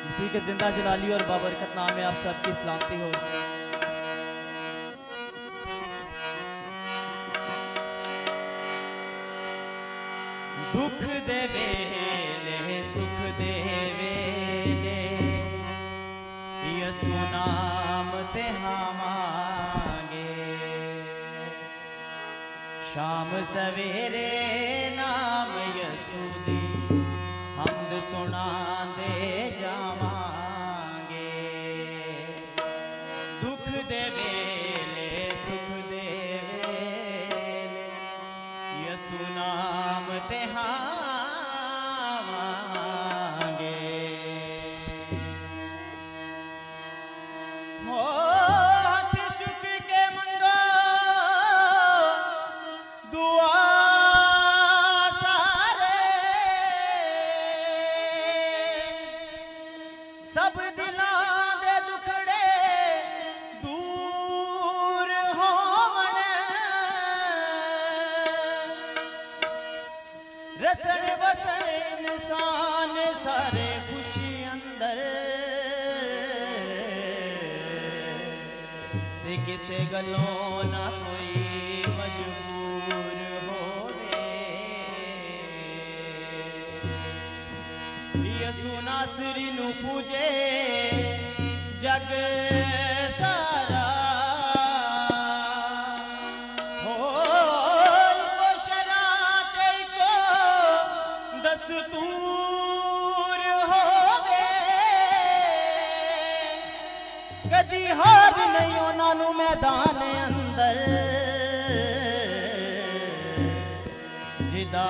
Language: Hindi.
इसी के जिंदा जलाली और बाबरकत नाम में आप सबकी सलामती हो। दुख दे वेले सुख दे वेले यसु नाम ते हामांगे। शाम सवेरे नाम यसु दी हमद सुना दे जावांगे। दुख दे वेले सुख दे वेले यसु नाम ते हावांगे। हो हाथ चुक के मंगो दुआ सारे सब दिलां दे दुखड़े दूर होवण। रसण वसण इंसान सारे खुशी अंदर ते किसे गलों ना कोई मजबूर होवे। यसु नासरी नु पूजे जग सारा। हो को शरात को दस्तूर होवे। कदी हार नहीं उन्होंने मैदान अंदर जिदा